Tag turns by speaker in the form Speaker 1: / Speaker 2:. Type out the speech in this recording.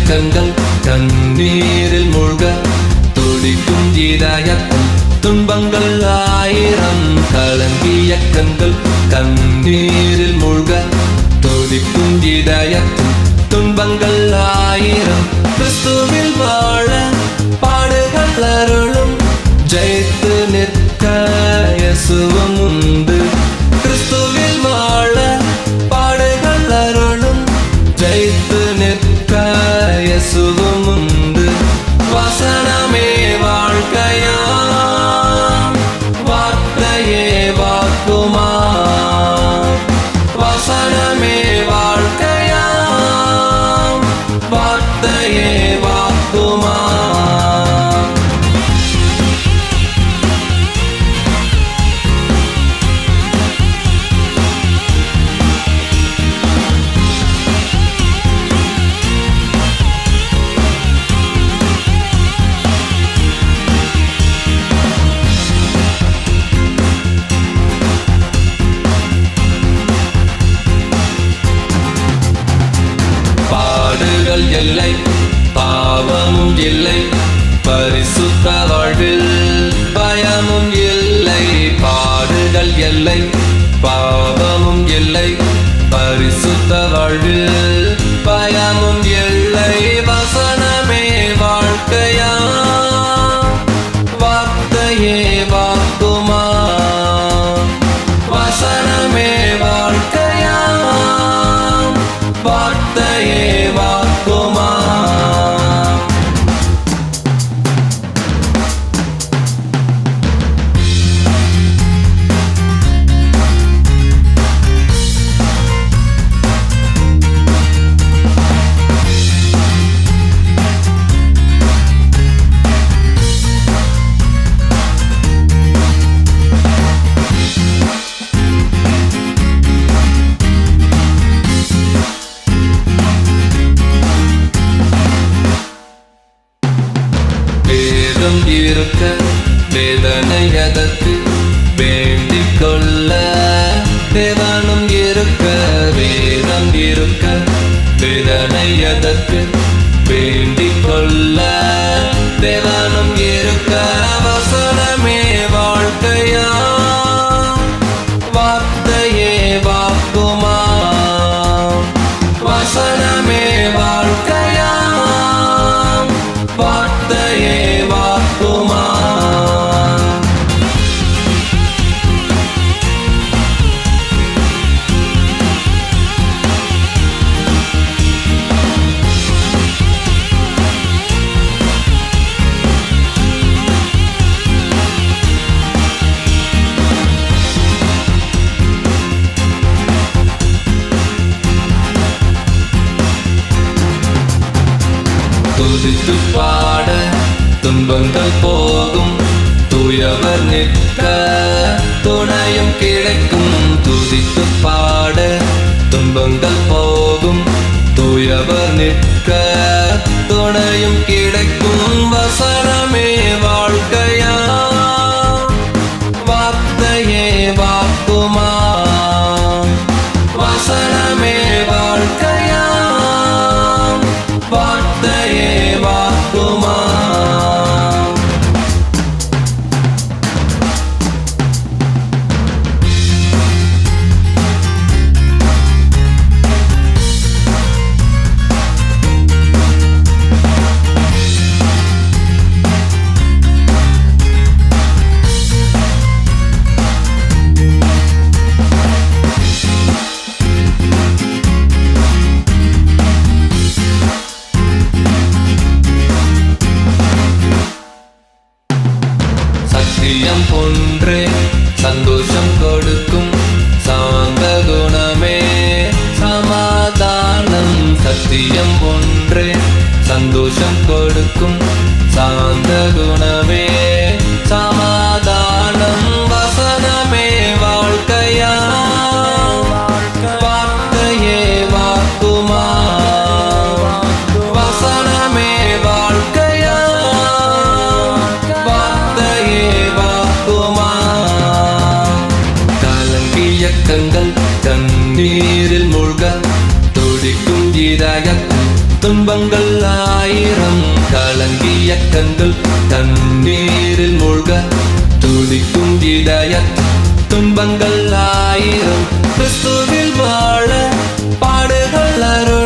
Speaker 1: கண்கள் கண்ணீரில் மூழ்க துடிக்கும் இதயத்தில் துன்பங்கள் ஆயிரம். கலங்கிய கண்கள் கண்ணீரில் மூழ்க துடிக்கும் இதயத்தில் துன்பங்கள் ஆயிரம். கிறிஸ்துவில் வாழ பாடுகள் அருளும் ஜெயித்து நிற்க இயேசுவும் உண்டு. கிறிஸ்துவில் வாழ பாடுகள் அருளும் ஜெயித்து நிற்க இயேசுவும் உண்டு. வசனமே வாழ்க்கையா, வார்த்தையே வாக்குமா. வசனமே வாழ்க்கையா, வார்த்தையே வாக்குமா. பாடுகள் இல்லை, பாவமும் இல்லை, பரிசுத்த வாழ்வில் பயமும் இல்லை. பாடுகள் இல்லை, பாவமும் இல்லை, பரிசுத்த வாழ்வில் பயமும் இல்லை. வசனமே வாழ்க்கையா, வார்த்தையே வாக்குமா. வசனமே வாழ்க்கையா, வார்த்தையே வாக்குமா. வேதம் இருக்க வேதனை எதற்கு, வேண்டிக் கொள்ள தேவனும் இருக்க. வேதம் இருக்க வேதனை எதற்கு, வேண்டிக் கொள்ள தேவனும் இருக்க. வசனமே வாழ்க்கையா, வார்த்தையே வாக்குமா. வசனமே வாழ்க்கையா, வார்த்தையே வாக்குமா. துதித்து பாட துன்பங்கள் போகும், தூயவர் நிற்க துணையும் கிடைக்கும். துதித்து பாட துன்பங்கள் போகும், தூயவர் நிற்க துணையும் கிடைக்கும். வசனமே வாழ்க்கையா, வார்த்தையே வாக்குமா. வசனமே வாழ்க்கையா, வார்த்தையே வாக்குமா. சத்தியம் ஒன்றே சந்தோஷம் கொடுக்கும், சாந்த குணமே சமாதானம். சத்தியம் ஒன்றே சந்தோஷம் கொடுக்கும், சாந்த குணமே சமாதானம். வசனமே வாழ்க்கையா, வார்த்தையே வாக்குமா. வசனமே வாழ்க்கையா, வார்த்தையே வாக்குமா. கலங்கிய கண்கள் கண்ணீரில் மூழ்க துடிக்கும் இதயத்தில் துன்பங்கள் இயக்கங்கள் தண்ணீரில் மூழ்க துடிக்கும் இதய துன்பங்கள் ஆயிரம் கிறிஸ்துவில் வாழ பாடுகள் அருள்